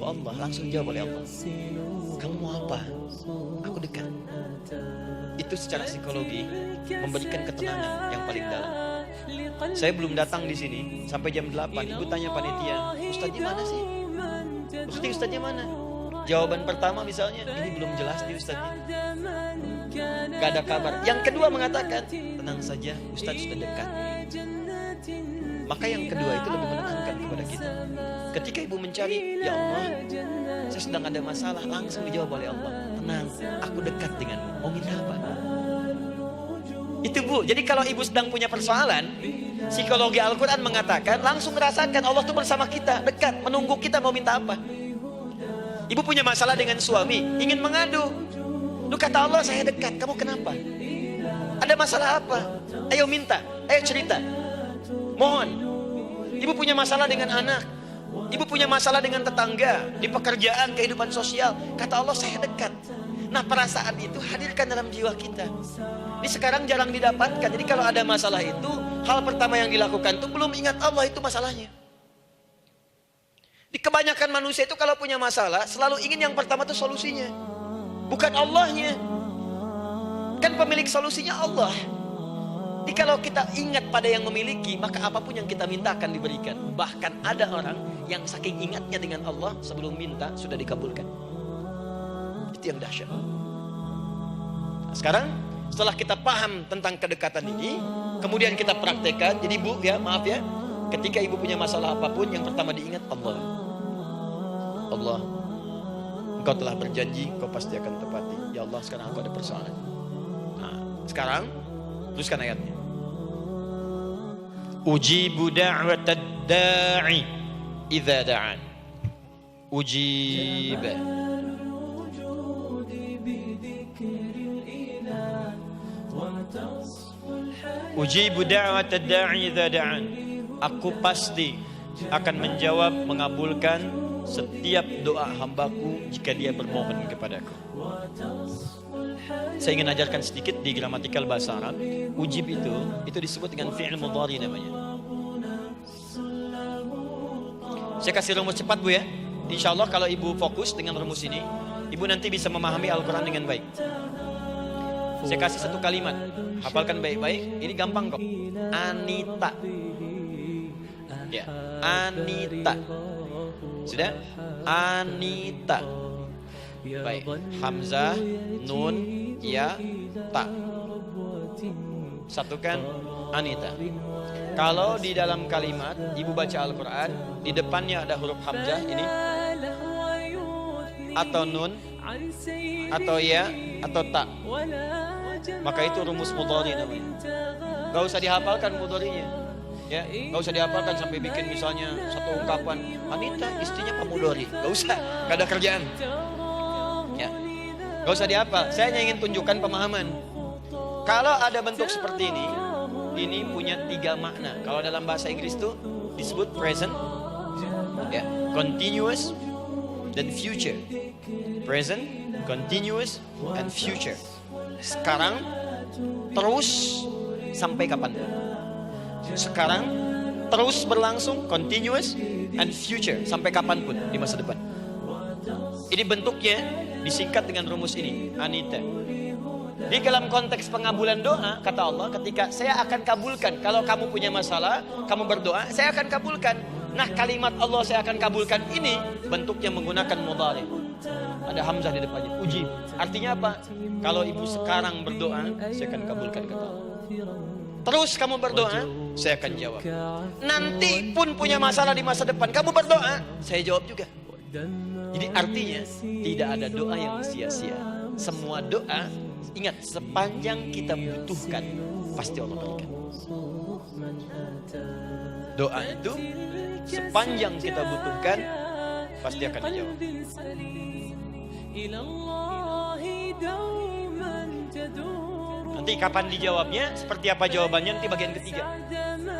Allah, langsung dijawab oleh Allah. Kamu mau apa? Aku dekat. Itu secara psikologi memberikan ketenangan yang paling dalam. Saya belum datang di sini sampai jam 8. Ibu tanya panitia, Ustadznya mana sih? Ustadznya mana? Jawaban pertama misalnya, ini belum jelas nih Ustadznya. Gak ada kabar. Yang kedua mengatakan, tenang saja, Ustadz sudah dekat. Maka yang kedua itu lebih menenangkan kepada kita. Ketika ibu mencari, ya Allah, saya sedang ada masalah, langsung dijawab oleh Allah. Tenang, aku dekat denganmu. Mau minta apa? Itu bu, jadi kalau ibu sedang punya persoalan, psikologi Al-Quran mengatakan, langsung rasakan Allah itu bersama kita, dekat, menunggu kita mau minta apa. Ibu punya masalah dengan suami, ingin mengadu. Lu kata Allah, saya dekat, kamu kenapa? Ada masalah apa? Ayo minta, ayo cerita. Mohon. Ibu punya masalah dengan anak, ibu punya masalah dengan tetangga, di pekerjaan, kehidupan sosial. Kata Allah, saya dekat. Nah, perasaan itu hadirkan dalam jiwa kita. Ini sekarang jarang didapatkan. Jadi kalau ada masalah itu, hal pertama yang dilakukan itu belum ingat Allah itu masalahnya. Di kebanyakan manusia itu kalau punya masalah, selalu ingin yang pertama itu solusinya, bukan Allahnya. Kan pemilik solusinya Allah. Jadi kalau kita ingat pada yang memiliki, maka apapun yang kita minta akan diberikan. Bahkan ada orang yang saking ingatnya dengan Allah, sebelum minta sudah dikabulkan. Itu yang dahsyat. Nah, sekarang setelah kita paham tentang kedekatan ini, kemudian kita praktekkan. Jadi bu, ya maaf ya, ketika ibu punya masalah apapun, yang pertama diingat Allah. Allah, Engkau telah berjanji, Engkau pasti akan tepati. Ya Allah, sekarang aku ada persoalan. Nah, sekarang teruskan ayatnya. Ujibu da'watad da'i idza da'an. Ujib. Ujibu da'watad da'i idza da'an. Aku pasti akan menjawab, mengabulkan setiap doa hambaku jika dia bermohon kepadaku. Saya ingin ajarkan sedikit di gramatikal bahasa Arab. Ujib itu disebut dengan fi'il mudhari namanya. Saya kasih rumus cepat bu ya. Insya Allah kalau ibu fokus dengan rumus ini, ibu nanti bisa memahami Al-Quran dengan baik. Saya kasih satu kalimat, hafalkan baik-baik. Ini gampang kok. Anita. Ya, Anita. Sudah? Anita. Baik. Hamzah, nun, ya, ta. Satukan Anita. Kalau di dalam kalimat ibu baca Al-Quran, di depannya ada huruf hamzah ini, atau nun, atau ya, atau ta, maka itu rumus mudhari namanya. Gak usah dihafalkan mudharinya. Ya, gak usah dihafalkan sampai bikin misalnya satu ungkapan, Anita istrinya pramugari. Gak usah, gak ada kerjaan. Ya, gak usah dihafal. Saya hanya ingin tunjukkan pemahaman. Kalau ada bentuk seperti ini punya 3 makna. Kalau dalam bahasa Inggris itu disebut present, ya, continuous, dan future. Present, continuous, and future. Sekarang, terus, sampai kapan? Sekarang terus berlangsung, continuous, and future, sampai kapanpun di masa depan. Ini bentuknya disingkat dengan rumus ini, Anita. Di dalam konteks pengabulan doa, kata Allah, ketika saya akan kabulkan. Kalau kamu punya masalah, kamu berdoa, saya akan kabulkan. Nah, kalimat Allah saya akan kabulkan ini bentuknya menggunakan mudhari. Ada hamzah di depannya, ujib. Artinya apa? Kalau ibu sekarang berdoa, saya akan kabulkan, kata Allah. Terus kamu berdoa, saya akan jawab. Nanti pun punya masalah di masa depan, kamu berdoa, saya jawab juga. Jadi artinya tidak ada doa yang sia-sia. Semua doa, ingat, sepanjang kita butuhkan, pasti Allah berikan. Doa itu sepanjang kita butuhkan, pasti akan dijawab. Nanti kapan dijawabnya, seperti apa jawabannya, nanti bagian ketiga.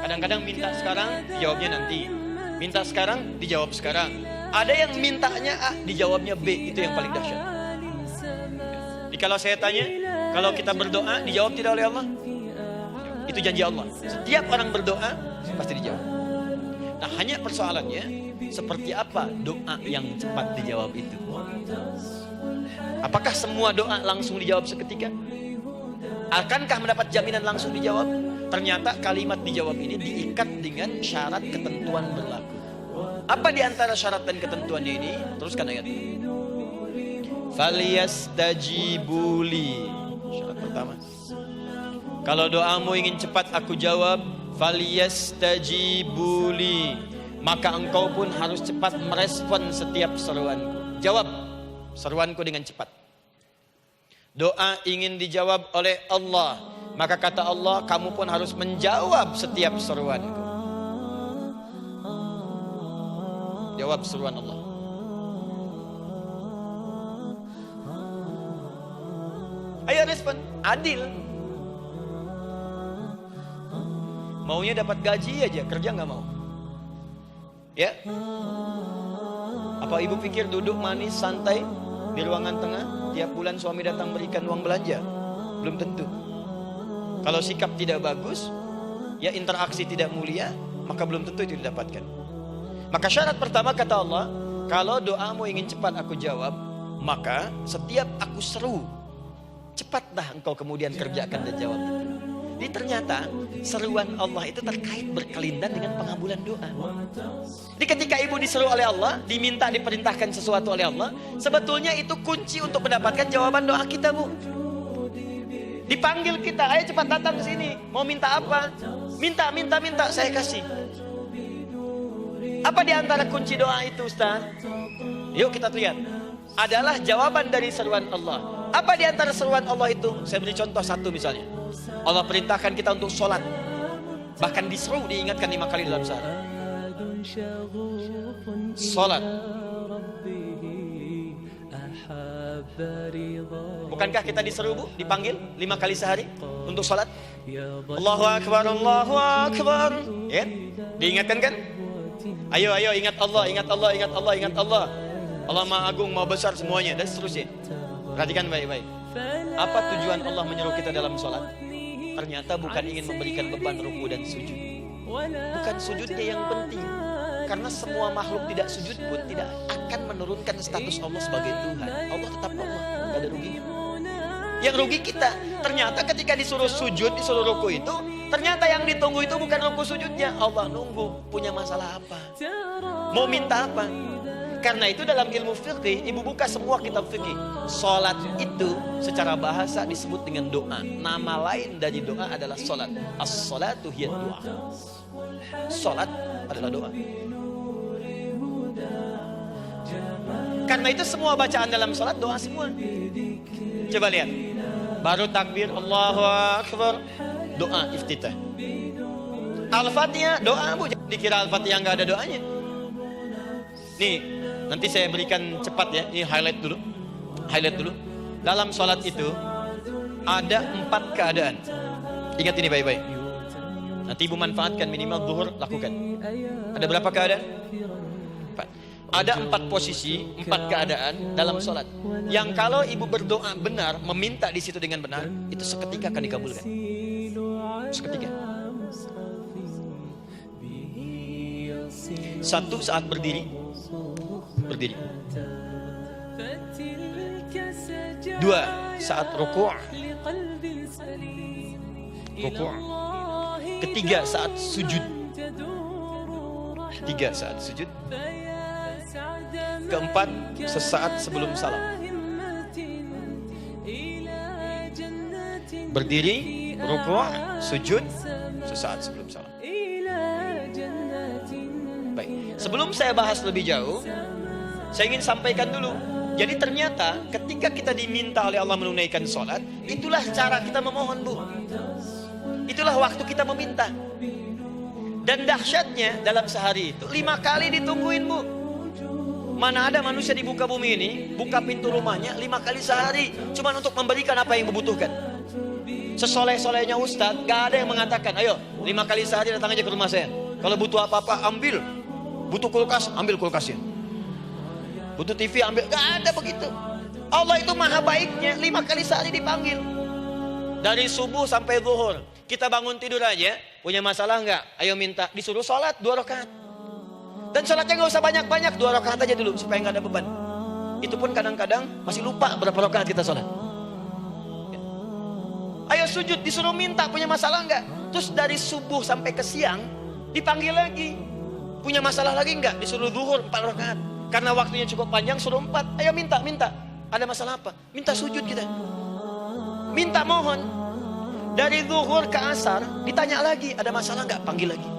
Kadang-kadang minta sekarang, dijawabnya nanti. Minta sekarang, dijawab sekarang. Ada yang mintanya A, dijawabnya B. Itu yang paling dahsyat. Jadi kalau saya tanya, kalau kita berdoa, dijawab tidak oleh Allah? Itu janji Allah. Setiap orang berdoa, pasti dijawab. Nah, hanya persoalannya, seperti apa doa yang cepat dijawab itu? Apakah semua doa langsung dijawab seketika? Akankah mendapat jaminan langsung dijawab? Ternyata kalimat dijawab ini diikat dengan syarat ketentuan berlaku. Apa di antara syarat dan ketentuannya ini? Teruskan ayat. Falyastajibuli. Syarat pertama. Kalau doamu ingin cepat aku jawab, falyastajibuli, maka engkau pun harus cepat merespon setiap seruanku. Jawab seruanku dengan cepat. Doa ingin dijawab oleh Allah, maka kata Allah, kamu pun harus menjawab setiap seruanku. Jawab seruan Allah. Ayo respon, adil. Maunya dapat gaji aja, kerja nggak mau. Ya? Apa ibu pikir duduk manis santai di ruangan tengah, tiap bulan suami datang berikan uang belanja? Belum tentu. Kalau sikap tidak bagus, ya interaksi tidak mulia, maka belum tentu itu didapatkan. Maka syarat pertama kata Allah, kalau doamu ingin cepat aku jawab, maka setiap aku seru, cepatlah engkau kemudian kerjakan dan jawab. Jadi ternyata seruan Allah itu terkait berkelindan dengan pengabulan doa. Jadi ketika ibu diseru oleh Allah, diminta diperintahkan sesuatu oleh Allah, sebetulnya itu kunci untuk mendapatkan jawaban doa kita, Bu. Dipanggil kita, ayo cepat datang ke sini. Mau minta apa? Minta, saya kasih. Apa di antara kunci doa itu, Ustaz? Yuk kita lihat. Adalah jawaban dari seruan Allah. Apa di antara seruan Allah itu? Saya beri contoh satu misalnya. Allah perintahkan kita untuk sholat. Bahkan diseru, diingatkan 5 kali dalam sehari. Sholat. Bukankah kita diseru, Bu? Dipanggil 5 kali sehari untuk sholat? Allahu Akbar, Allahu Akbar. Ya? Diingatkan kan? Ayo ingat Allah, ingat Allah, ingat Allah, ingat Allah. Allah Maha Agung, Maha Besar semuanya, dan seterusnya. Perhatikan baik-baik. Apa tujuan Allah menyeru kita dalam sholat? Ternyata bukan ingin memberikan beban ruku dan sujud. Bukan sujudnya yang penting. Karena semua makhluk tidak sujud pun tidak akan menurunkan status Allah sebagai Tuhan. Allah tetap Allah, gak ada ruginya. Yang rugi kita. Ternyata ketika disuruh sujud, disuruh ruku itu, ternyata yang ditunggu itu bukan ruku sujudnya. Allah nunggu, punya masalah apa? Mau minta apa? Karena itu dalam ilmu fikih, ibu buka semua kitab fikih. Salat itu secara bahasa disebut dengan doa. Nama lain dari doa adalah salat. As-salatu hiya doa. Salat adalah doa. Karena itu semua bacaan dalam salat doa semua. Coba lihat. Baru takbir Allahu Akbar, doa iftitah. Al-Fatihah doa, Bu. Jangan dikira Al-Fatihah enggak ada doanya. Nih, nanti saya berikan cepat ya. Ini highlight dulu. Dalam sholat itu ada 4 keadaan. Ingat ini baik-baik. Nanti ibu manfaatkan, minimal zuhur lakukan. Ada berapa keadaan? 4. Ada 4 posisi, 4 keadaan dalam sholat. Yang kalau ibu berdoa benar, meminta di situ dengan benar, itu seketika akan dikabulkan. Seketika. 1, saat berdiri. 2, saat ruku'. 3, saat sujud. 4, sesaat sebelum salam. Berdiri, ruku', sujud, sesaat sebelum salam. Baik, sebelum saya bahas lebih jauh, saya ingin sampaikan dulu. Jadi ternyata ketika kita diminta oleh Allah menunaikan sholat, itulah cara kita memohon, Bu. Itulah waktu kita meminta. Dan dahsyatnya dalam sehari itu 5 kali ditungguin, Bu. Mana ada manusia di muka bumi ini buka pintu rumahnya 5 kali sehari cuma untuk memberikan apa yang dibutuhkan. Sesoleh-solehnya Ustadz, gak ada yang mengatakan, ayo 5 kali sehari datang aja ke rumah saya. Kalau butuh apa-apa ambil. Butuh kulkas, ambil kulkasnya. Butuh TV, ambil. Gak ada begitu. Allah itu maha baiknya, 5 kali sehari dipanggil. Dari subuh sampai zuhur. Kita bangun tidur aja, punya masalah gak? Ayo minta. Disuruh sholat 2 rakaat. Dan sholatnya nggak usah banyak-banyak, 2 rakaat aja dulu supaya nggak ada beban. Itu pun kadang-kadang masih lupa berapa rakaat kita sholat. Ayo sujud, disuruh minta, punya masalah nggak? Terus dari subuh sampai ke siang dipanggil lagi, punya masalah lagi nggak? Disuruh zuhur 4 rakaat. Karena waktunya cukup panjang, suruh 4. Ayo minta. Ada masalah apa? Minta sujud kita. Minta mohon. Dari zuhur ke asar ditanya lagi, ada masalah nggak? Panggil lagi.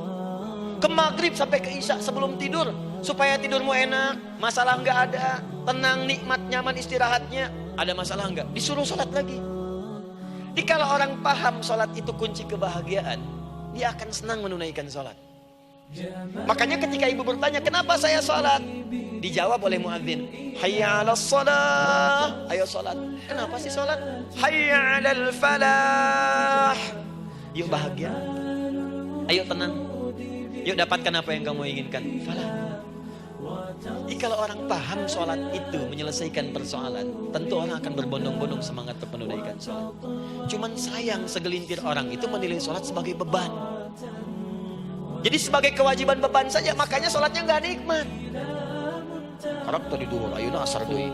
Ke maghrib sampai ke isya sebelum tidur, supaya tidurmu enak, masalah nggak ada, tenang, nikmat, nyaman istirahatnya. Ada masalah nggak? Disuruh sholat lagi. Jadi kalau orang paham sholat itu kunci kebahagiaan, dia akan senang menunaikan sholat. Makanya ketika ibu bertanya, kenapa saya sholat? Dijawab oleh muadzin, hayya 'alas shalah. Ayo sholat. Kenapa sih sholat? Hayya 'alal falah. Yuk bahagia. Ayo tenang. Yuk dapatkan apa yang kamu inginkan. Falah. Jadi kalau orang paham sholat itu menyelesaikan persoalan, tentu orang akan berbondong-bondong semangat untuk menunaikan sholat. Cuman sayang segelintir orang itu menilai sholat sebagai beban. Jadi sebagai kewajiban beban saja, makanya sholatnya nggak nikmat. Karak tadi dulu, ayo asar doi.